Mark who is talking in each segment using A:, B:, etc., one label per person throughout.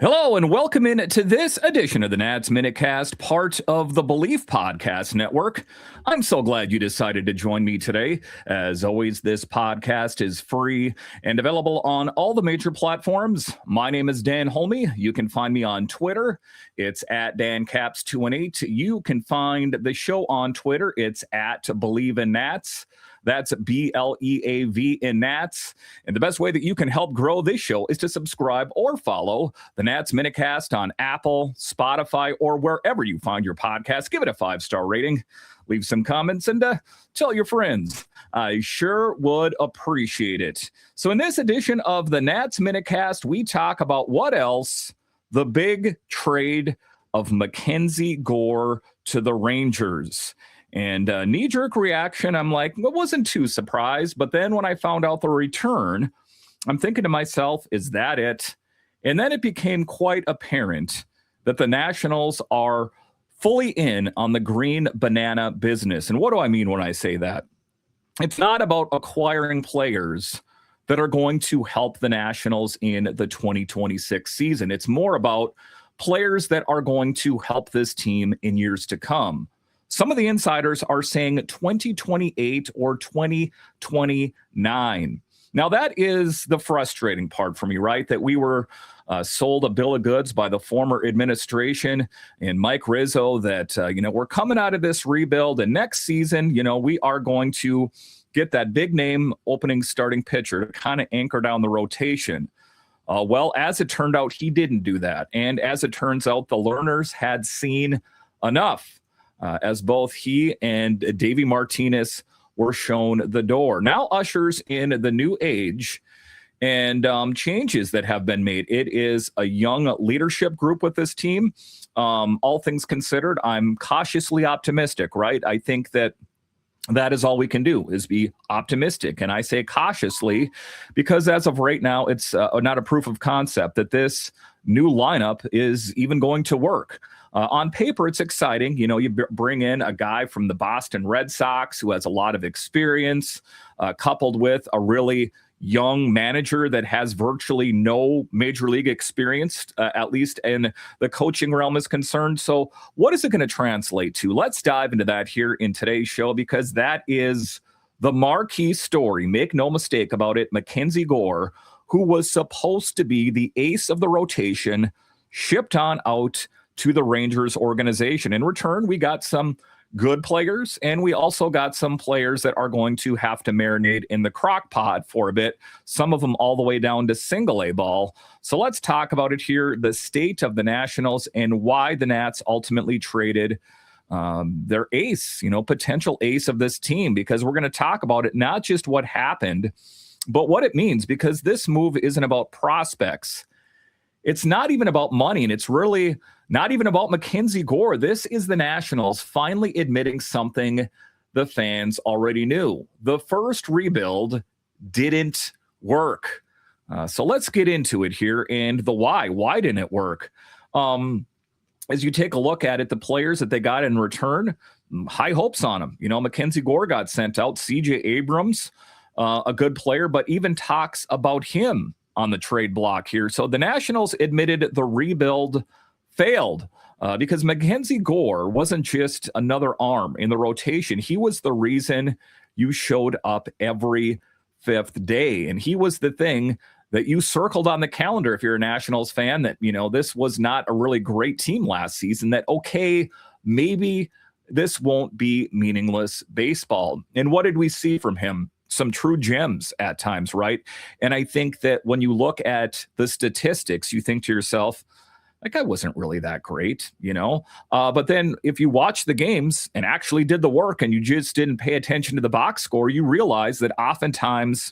A: Hello and welcome in to this edition of the Nats MinuteCast, part of the Belief Podcast Network. I'm so glad you decided to join me today. As always, this podcast is free and available on all the major platforms. My name is Dan Holme. You can find me on Twitter. It's at DanCaps218. You can find the show on Twitter. It's at Believe in Nats. That's BLEAV in Nats. And the best way that you can help grow this show is to subscribe or follow the Nats MinuteCast on Apple, Spotify, or wherever you find your podcast. Give it a 5-star rating. Leave some comments and tell your friends. I sure would appreciate it. So in this edition of the Nats MinuteCast, we talk about what else? The big trade of MacKenzie Gore to the Rangers. And knee-jerk reaction, I'm like, I wasn't too surprised. But then when I found out the return, I'm thinking to myself, is that it? And then it became quite apparent that the Nationals are fully in on the green banana business. And what do I mean when I say that? It's not about acquiring players that are going to help the Nationals in the 2026 season. It's more about players that are going to help this team in years to come. Some of the insiders are saying 2028 or 2029. Now, that is the frustrating part for me, right? That we were sold a bill of goods by the former administration and Mike Rizzo that, we're coming out of this rebuild and next season, we are going to get that big name opening starting pitcher to kind of anchor down the rotation. Well, as it turned out, he didn't do that. And as it turns out, the learners had seen enough. As both he and Davey Martinez were shown the door. Now ushers in the new age and changes that have been made. It is a young leadership group with this team. All things considered, I'm cautiously optimistic, right? I think that is all we can do is be optimistic. And I say cautiously because as of right now, it's not a proof of concept that this new lineup is even going to work. On paper, it's exciting. You bring in a guy from the Boston Red Sox who has a lot of experience, coupled with a really young manager that has virtually no major league experience, at least in the coaching realm is concerned. So what is it going to translate to? Let's dive into that here in today's show, because that is the marquee story. Make no mistake about it. MacKenzie Gore, who was supposed to be the ace of the rotation, shipped on out to the Rangers organization. In return, we got some good players, and we also got some players that are going to have to marinate in the crock pot for a bit, some of them all the way down to single A ball. So let's talk about it here, the state of the Nationals and why the Nats ultimately traded their ace, potential ace of this team, because we're going to talk about it, not just what happened, but what it means, because this move isn't about prospects. It's not even about money, and it's really not even about MacKenzie Gore. This is the Nationals finally admitting something the fans already knew. The first rebuild didn't work. So let's get into it here and the why. Why didn't it work? As you take a look at it, the players that they got in return, high hopes on them. MacKenzie Gore got sent out. CJ Abrams, a good player, but even talks about him on the trade block here. So the Nationals admitted the rebuild failed because MacKenzie Gore wasn't just another arm in the rotation. He was the reason you showed up every fifth day. And he was the thing that you circled on the calendar if you're a Nationals fan, that, this was not a really great team last season, that, okay, maybe this won't be meaningless baseball. And what did we see from him? Some true gems at times, right? And I think that when you look at the statistics, you think to yourself, that guy wasn't really that great, But then if you watch the games and actually did the work and you just didn't pay attention to the box score, you realize that oftentimes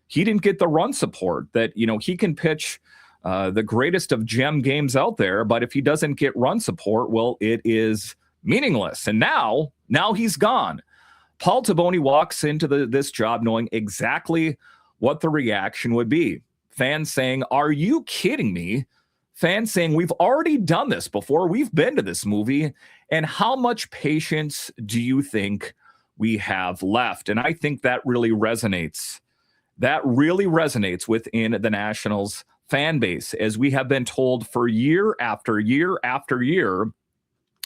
A: he didn't get the run support, that, he can pitch the greatest of gem games out there, but if he doesn't get run support, well, it is meaningless. And now he's gone. Paul Toboni walks into this job knowing exactly what the reaction would be. Fans saying, "Are you kidding me?" Fans saying, "We've already done this before. We've been to this movie. And how much patience do you think we have left?" And I think that really resonates. That really resonates within the Nationals fan base, as we have been told for year after year after year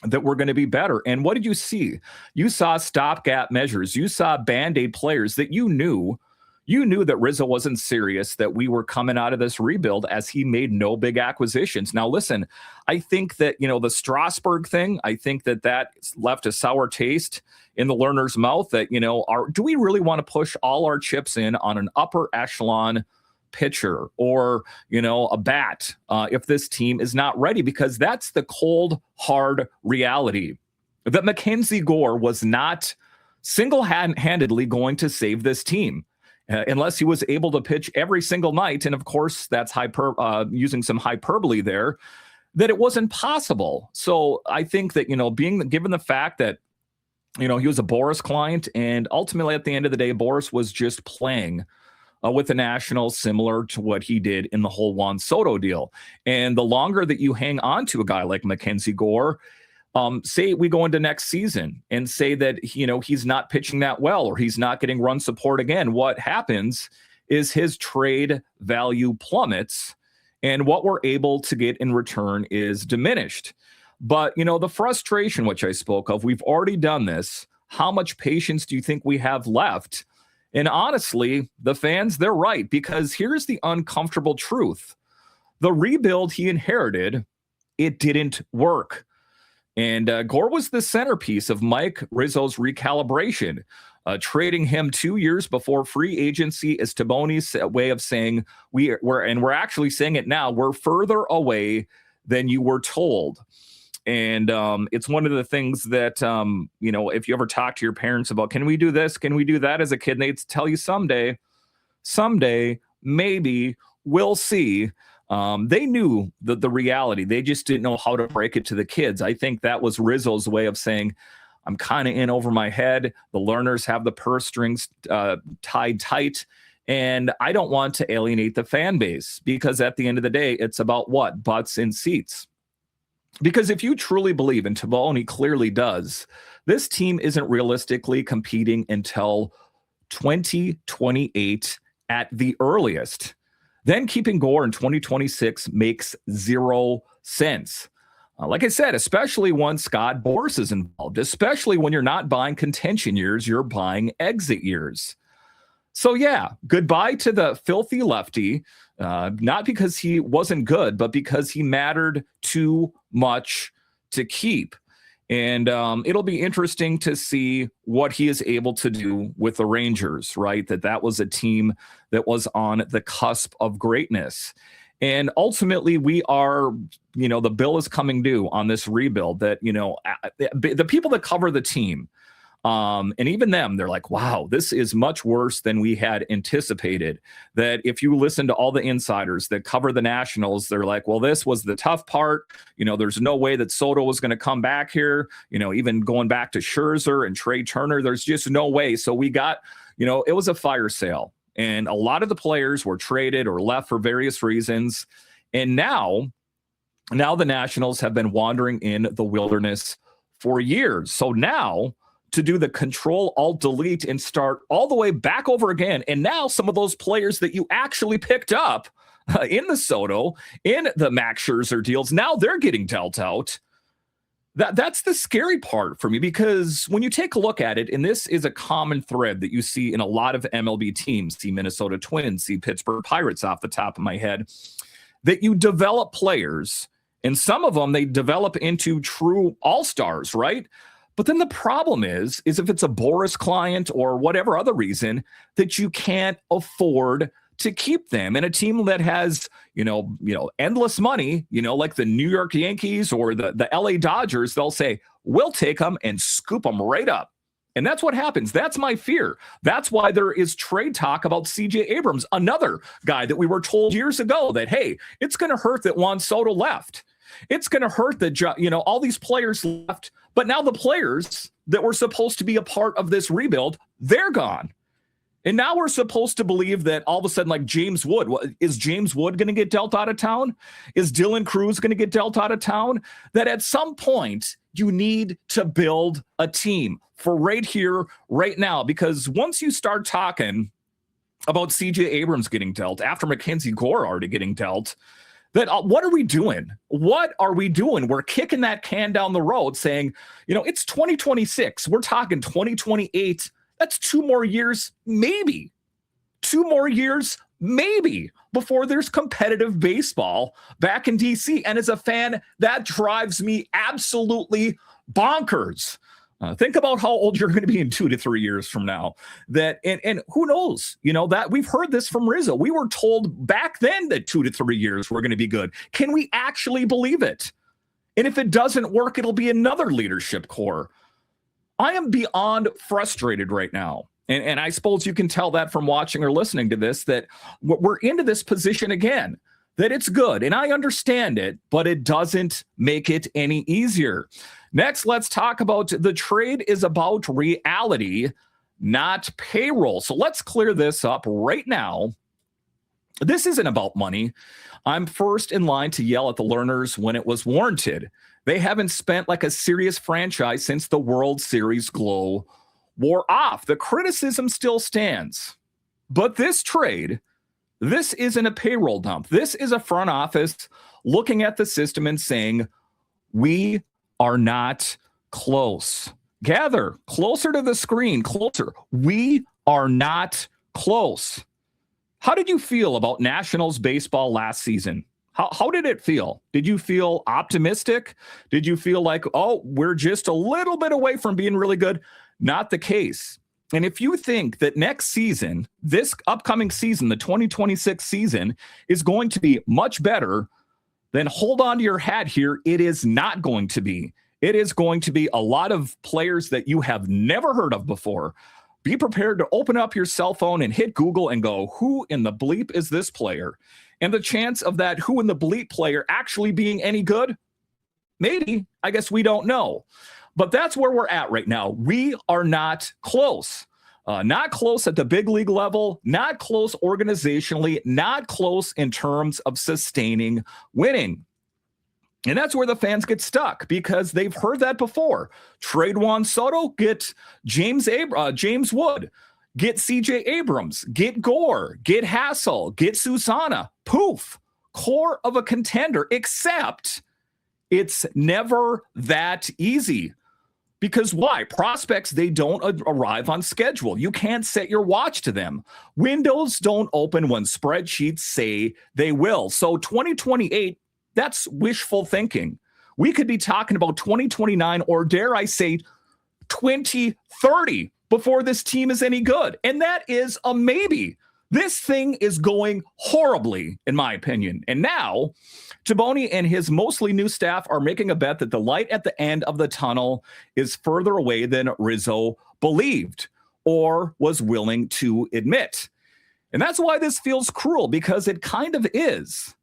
A: that we're going to be better. And what did you see? You saw stopgap measures. You saw Band-Aid players that you knew that Rizzo wasn't serious, that we were coming out of this rebuild as he made no big acquisitions. Now, listen, I think that, the Strasburg thing, I think that left a sour taste in the learner's mouth that, do we really want to push all our chips in on an upper echelon pitcher or, a bat if this team is not ready? Because that's the cold, hard reality that MacKenzie Gore was not single-handedly going to save this team. Unless he was able to pitch every single night. And of course, that's using some hyperbole there, that it wasn't possible. So I think that, given the fact that, he was a Boris client, and ultimately at the end of the day, Boris was just playing with the Nationals, similar to what he did in the whole Juan Soto deal. And the longer that you hang on to a guy like MacKenzie Gore, say we go into next season and say that, he's not pitching that well, or he's not getting run support again, what happens is his trade value plummets, and what we're able to get in return is diminished. But, the frustration, which I spoke of, we've already done this. How much patience do you think we have left? And honestly, the fans, they're right, because here's the uncomfortable truth. The rebuild he inherited, it didn't work. And Gore was the centerpiece of Mike Rizzo's recalibration. Trading him 2 years before free agency is Toboni's way of saying we're actually saying it now, we're further away than you were told. And it's one of the things that, if you ever talk to your parents about, can we do this? Can we do that as a kid? And they'd tell you someday, maybe, we'll see. They knew the reality. They just didn't know how to break it to the kids. I think that was Rizzo's way of saying, I'm kind of in over my head. The learners have the purse strings tied tight, and I don't want to alienate the fan base, because at the end of the day, it's about what? Butts in seats. Because if you truly believe, and Toboni clearly does, this team isn't realistically competing until 2028 at the earliest. Then keeping Gore in 2026 makes zero sense. Like I said, especially once Scott Boras is involved, especially when you're not buying contention years, you're buying exit years. So yeah, goodbye to the filthy lefty, not because he wasn't good, but because he mattered too much to keep. And it'll be interesting to see what he is able to do with the Rangers, right? That was a team that was on the cusp of greatness. And ultimately, we are, the bill is coming due on this rebuild that, the people that cover the team, and even them, they're like, wow, this is much worse than we had anticipated. That if you listen to all the insiders that cover the Nationals, they're like, well, this was the tough part. There's no way that Soto was going to come back here. Even going back to Scherzer and Trey Turner, there's just no way. So we got, it was a fire sale. And a lot of the players were traded or left for various reasons. And now the Nationals have been wandering in the wilderness for years. So now, to do the Control-Alt-Delete and start all the way back over again. And now some of those players that you actually picked up in the Soto, in the Max Scherzer deals, now they're getting dealt out. That's the scary part for me, because when you take a look at it, and this is a common thread that you see in a lot of MLB teams, see Minnesota Twins, see Pittsburgh Pirates off the top of my head, that you develop players, and some of them they develop into true all-stars, right? But then the problem is if it's a Boris client or whatever other reason, that you can't afford to keep them. And a team that has, endless money, like the New York Yankees or the LA Dodgers, they'll say, we'll take them and scoop them right up. And that's what happens. That's my fear. That's why there is trade talk about CJ Abrams, another guy that we were told years ago that, hey, it's going to hurt that Juan Soto left. It's going to hurt that, all these players left. But now the players that were supposed to be a part of this rebuild, they're gone. And now we're supposed to believe that all of a sudden, like James Wood, is James Wood going to get dealt out of town? Is Dylan Cruz going to get dealt out of town? That at some point you need to build a team for right here, right now, because once you start talking about CJ Abrams getting dealt after MacKenzie Gore already getting dealt. That what are we doing? What are we doing? We're kicking that can down the road saying, it's 2026. We're talking 2028. That's 2 more years, maybe. 2 more years, maybe, before there's competitive baseball back in DC. And as a fan, that drives me absolutely bonkers. Think about how old you're going to be in 2 to 3 years from now. And who knows? That we've heard this from Rizzo. We were told back then that 2 to 3 years were going to be good. Can we actually believe it? And if it doesn't work, it'll be another leadership core. I am beyond frustrated right now. And I suppose you can tell that from watching or listening to this, that we're into this position again, that it's good. And I understand it, but it doesn't make it any easier. Next, let's talk about the trade is about reality, not payroll. So let's clear this up right now. This isn't about money. I'm first in line to yell at the Lerners when it was warranted. They haven't spent like a serious franchise since the World Series glow wore off. The criticism still stands. But this trade, this isn't a payroll dump. This is a front office looking at the system and saying, we are not close. Gather closer to the screen, closer. We are not close. How did you feel about Nationals baseball last season? How did it feel? Did you feel optimistic? Did you feel like, oh, we're just a little bit away from being really good? Not the case. And if you think that next season, this upcoming season, the 2026 season, is going to be much better, then hold on to your hat here. It is not going to be. It is going to be a lot of players that you have never heard of before. Be prepared to open up your cell phone and hit Google and go, who in the bleep is this player? And the chance of that who in the bleep player actually being any good? Maybe. I guess we don't know. But that's where we're at right now. We are not close. Not close at the big league level, not close organizationally, not close in terms of sustaining winning. And that's where the fans get stuck because they've heard that before. Trade Juan Soto, get James Wood, get CJ Abrams, get Gore, get Hassel, get Susana. Poof, core of a contender, except it's never that easy. Because why? Prospects, they don't arrive on schedule. You can't set your watch to them. Windows don't open when spreadsheets say they will. So 2028, that's wishful thinking. We could be talking about 2029 or dare I say 2030 before this team is any good. And that is a maybe. This thing is going horribly, in my opinion. And now, Toboni and his mostly new staff are making a bet that the light at the end of the tunnel is further away than Rizzo believed or was willing to admit. And that's why this feels cruel, because it kind of is.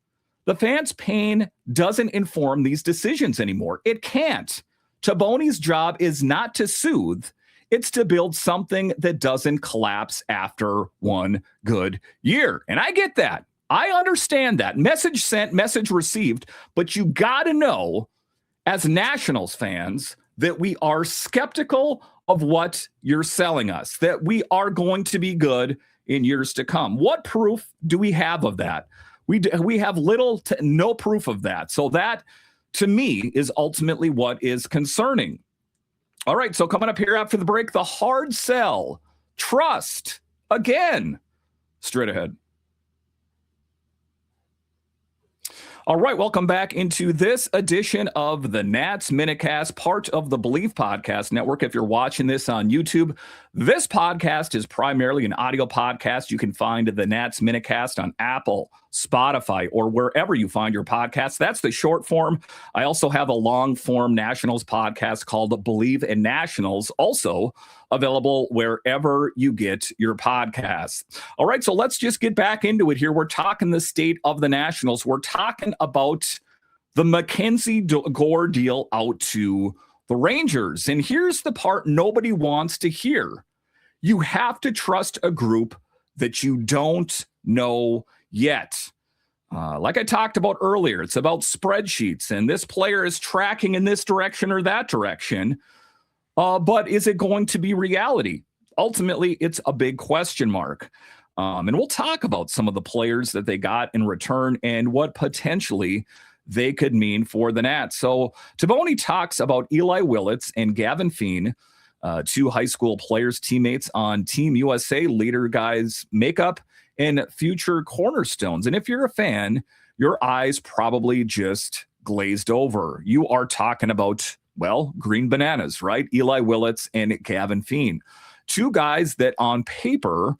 A: The fans' pain doesn't inform these decisions anymore. It can't. Toboni's job is not to soothe. It's to build something that doesn't collapse after one good year. And I get that. I understand that. Message sent, message received. But you got to know, as Nationals fans, that we are skeptical of what you're selling us, that we are going to be good in years to come. What proof do we have of that? We have little to no proof of that. So that, to me, is ultimately what is concerning. All right, so coming up here after the break, the hard sell, trust, again, straight ahead. All right, welcome back into this edition of the Nats MinuteCast, part of the Believe Podcast Network. If you're watching this on YouTube, this podcast is primarily an audio podcast. You can find the Nats MinuteCast on Apple, Spotify, or wherever you find your podcasts. That's the short form. I also have a long form Nationals podcast called Believe in Nationals, also available wherever you get your podcasts. All right, so let's just get back into it here. We're talking the state of the Nationals. We're talking about the MacKenzie Gore deal out to the Rangers. And here's the part nobody wants to hear. You have to trust a group that you don't know yet. Like I talked about earlier, it's about spreadsheets, and this player is tracking in this direction or that direction. But is it going to be reality? Ultimately, it's a big question mark. And we'll talk about some of the players that they got in return and what potentially they could mean for the Nats. So Toboni talks about Eli Willits and Gavin Feen, two high school players, teammates on Team USA, leader guys, makeup, and future cornerstones. And if you're a fan, your eyes probably just glazed over. You are talking about, well, green bananas, right? Eli Willits and Gavin Feen. Two guys that on paper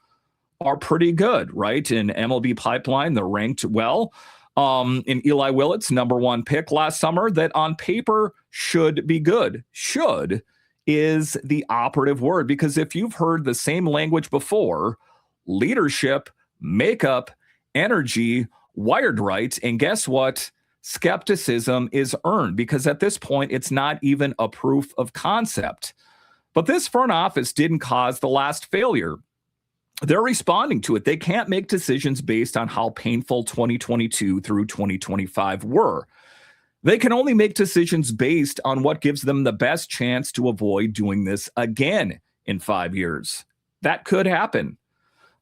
A: are pretty good, right? In MLB pipeline, they're ranked well. In Eli Willits, number one pick last summer, that on paper should be good. Should is the operative word, because if you've heard the same language before, leadership, makeup, energy, wired right, and guess what? Skepticism is earned, because at this point, it's not even a proof of concept. But this front office didn't cause the last failure. They're responding to it. They can't make decisions based on how painful 2022 through 2025 were. They can only make decisions based on what gives them the best chance to avoid doing this again in 5 years. That could happen.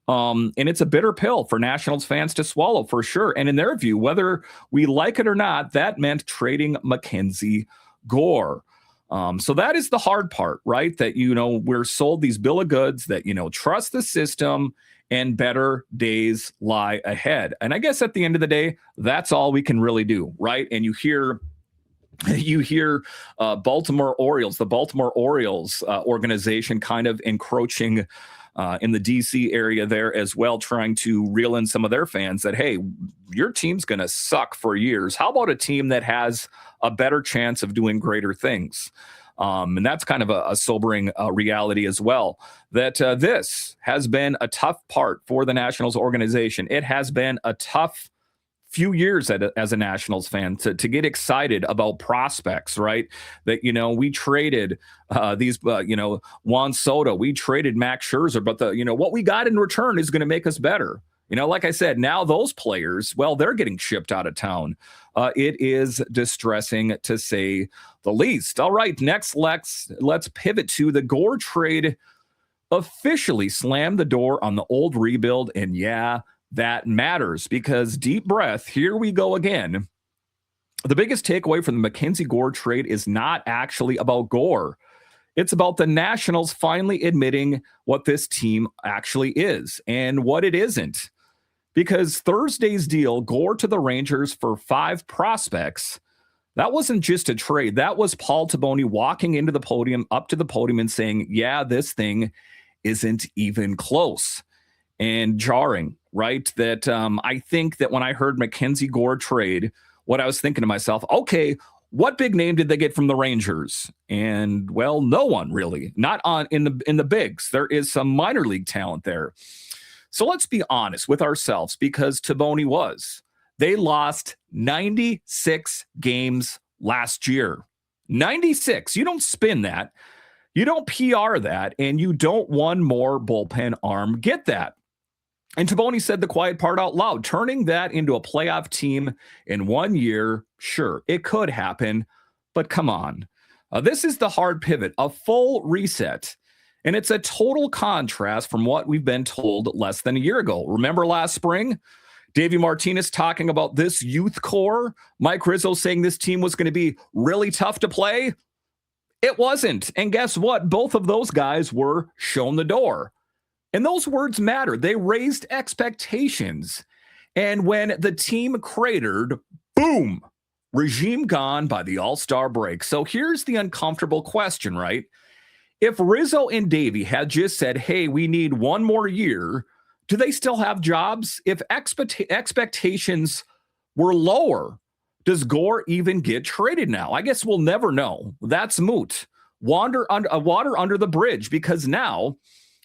A: And it's a bitter pill for Nationals fans to swallow, for sure. And in their view, whether we like it or not, that meant trading MacKenzie Gore. So that is the hard part, right? That, we're sold these bill of goods that, trust the system and better days lie ahead. And I guess at the end of the day, that's all we can really do, right? And you hear Baltimore Orioles, the Baltimore Orioles organization kind of encroaching in the DC area there as well, trying to reel in some of their fans that, hey, your team's going to suck for years. How about a team that has a better chance of doing greater things? And that's kind of a sobering reality as well, that this has been a tough part for the Nationals organization. It has been a tough few years as a Nationals fan to get excited about prospects, right? That, we traded Juan Soto, we traded Max Scherzer, but what we got in return is going to make us better. Like I said, now those players, well, they're getting shipped out of town. It is distressing to say the least. All right, next, let's pivot to the Gore trade. Officially slammed the door on the old rebuild, and yeah, that matters, because deep breath, here we go again. The biggest takeaway from the MacKenzie Gore trade is not actually about Gore. It's about the Nationals finally admitting what this team actually is and what it isn't. Because Thursday's deal, Gore to the Rangers for 5 prospects, that wasn't just a trade. That was Paul Toboni walking into the podium, up to the podium, and saying, yeah, this thing isn't even close. And jarring, right? That I think that when I heard MacKenzie Gore trade, what I was thinking to myself, okay, what big name did they get from the Rangers? And well, no one really. Not in the bigs. There is some minor league talent there. So let's be honest with ourselves, because Toboni was. They lost 96 games last year. 96. You don't spin that. You don't PR that. And you don't one more bullpen arm get that. And Toboni said the quiet part out loud. Turning that into a playoff team in 1 year, sure, it could happen. But come on. This is the hard pivot, a full reset. And it's a total contrast from what we've been told less than a year ago. Remember last spring? Davey Martinez talking about this youth core. Mike Rizzo saying this team was going to be really tough to play. It wasn't. And guess what? Both of those guys were shown the door. And those words matter. They raised expectations. And when the team cratered, boom, regime gone by the All-Star break. So here's the uncomfortable question, right? If Rizzo and Davey had just said, hey, we need 1 more year, do they still have jobs? If expectations were lower, does Gore even get traded now? I guess we'll never know. That's moot. Water under the bridge, because now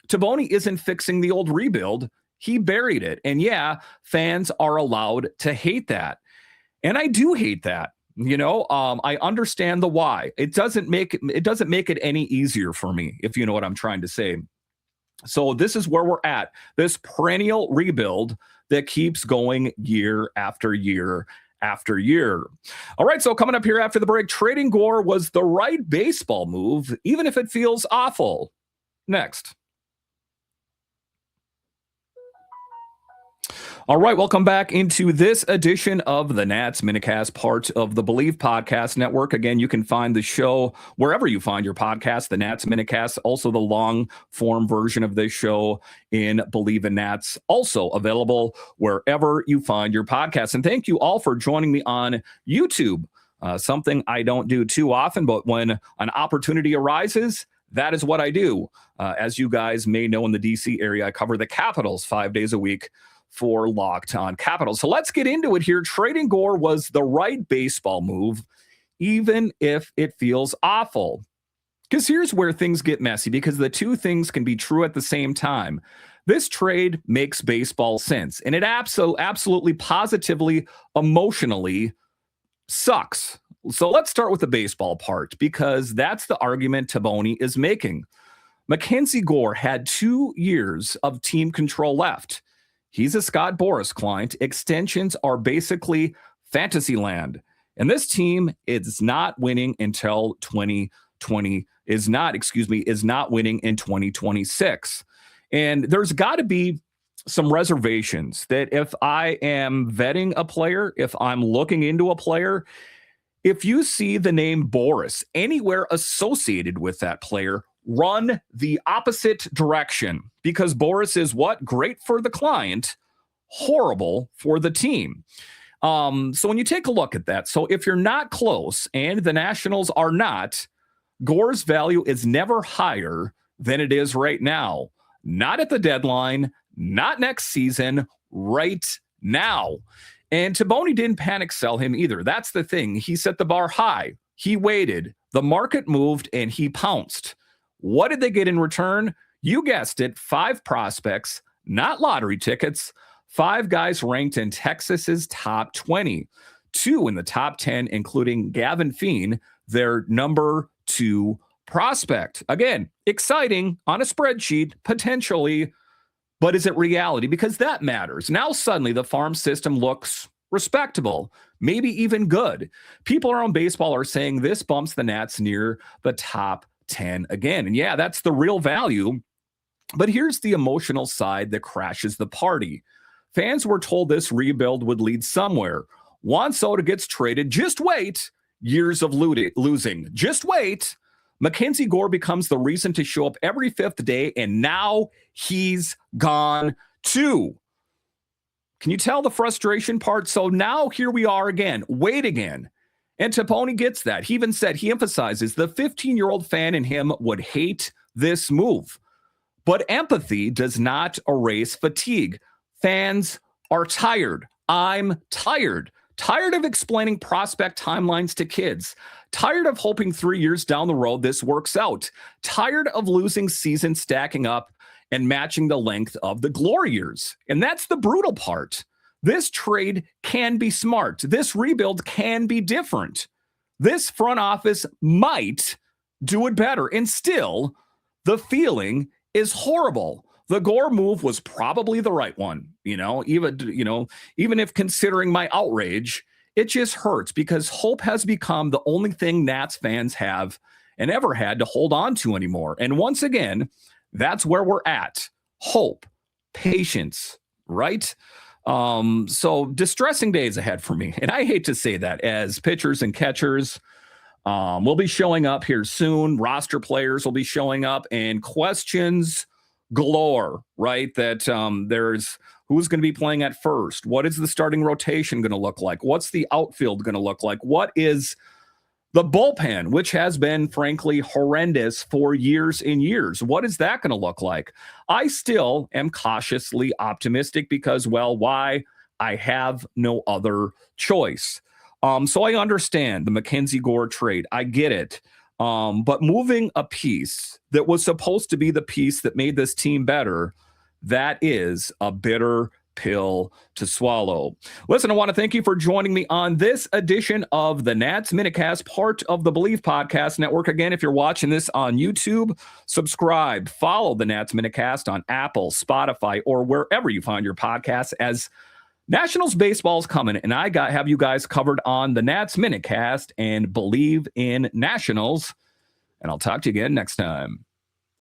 A: Toboni isn't fixing the old rebuild. He buried it. And yeah, fans are allowed to hate that. And I do hate that. I understand the why. It doesn't make it any easier for me, if you know what I'm trying to say. So this is where we're at, this perennial rebuild that keeps going year after year after year. All right, so coming up here after the break, trading Gore was the right baseball move, even if it feels awful. Next. All right, welcome back into this edition of the Nats MinuteCast, part of the Believe Podcast Network. Again, you can find the show wherever you find your podcast, the Nats MinuteCast, also the long-form version of this show in Believe in Nats, also available wherever you find your podcasts. And thank you all for joining me on YouTube, something I don't do too often, but when an opportunity arises, that is what I do. As you guys may know, in the D.C. area, I cover the Capitals 5 days a week for Locked On Capitals. So let's get into it here. Trading Gore was the right baseball move, even if it feels awful. Because here's where things get messy, because the two things can be true at the same time. This trade makes baseball sense, and it absolutely, positively, emotionally sucks. So let's start with the baseball part, because that's the argument Toboni is making. MacKenzie Gore had 2 years of team control left. He's a Scott Boras client. Extensions are basically fantasy land. And this team is not winning until 2020, is not winning in 2026. And there's got to be some reservations that if I am vetting a player, if I'm looking into a player, if you see the name Boras anywhere associated with that player, run the opposite direction, because Boras is what? Great for the client, horrible for the team. So when you take a look at that, so if you're not close and the Nationals are not, Gore's value is never higher than it is right now. Not at the deadline, not next season, right now. And Toboni didn't panic sell him either. That's the thing. He set the bar high. He waited. The market moved and he pounced. What did they get in return? You guessed it, 5 prospects, not lottery tickets, 5 guys ranked in Texas's top 20, 2 in the top 10, including Gavin Feen, their number 2 prospect. Again, exciting on a spreadsheet, potentially, but is it reality? Because that matters. Now suddenly the farm system looks respectable, maybe even good. People around baseball are saying this bumps the Nats near the top 10 again. And yeah, that's the real value. But here's the emotional side that crashes the party. Fans were told this rebuild would lead somewhere. Juan Soto gets traded. Just wait. Years of losing. Just wait. MacKenzie Gore becomes the reason to show up every 5th day, and now he's gone too. Can you tell the frustration part? So now here we are again. Wait again. And Toboni gets that. He even said, he emphasizes the 15-year-old fan in him would hate this move. But empathy does not erase fatigue. Fans are tired. I'm tired. Tired of explaining prospect timelines to kids. Tired of hoping 3 years down the road this works out. Tired of losing seasons stacking up and matching the length of the glory years. And that's the brutal part. This trade can be smart. This rebuild can be different. This front office might do it better. And still, the feeling is horrible. The Gore move was probably the right one. Even if considering my outrage, it just hurts because hope has become the only thing Nats fans have and ever had to hold on to anymore. And once again, that's where we're at. Hope, patience, right? So distressing days ahead for me. And I hate to say that, as pitchers and catchers will be showing up here soon. Roster players will be showing up, and questions galore, right? That there's who's going to be playing at first. What is the starting rotation going to look like? What's the outfield going to look like? What is the bullpen, which has been, frankly, horrendous for years and years? What is that going to look like? I still am cautiously optimistic because, well, why? I have no other choice. So I understand the MacKenzie Gore trade. I get it. But moving a piece that was supposed to be the piece that made this team better, that is a bitter pill to swallow. Listen, I want to thank you for joining me on this edition of the Nats MinuteCast, part of the Believe Podcast Network. Again, if you're watching this on YouTube, subscribe, follow the Nats MinuteCast on Apple, Spotify, or wherever you find your podcasts, as Nationals baseball's coming, and I have you guys covered on the Nats MinuteCast and Believe in Nationals. And I'll talk to you again next time.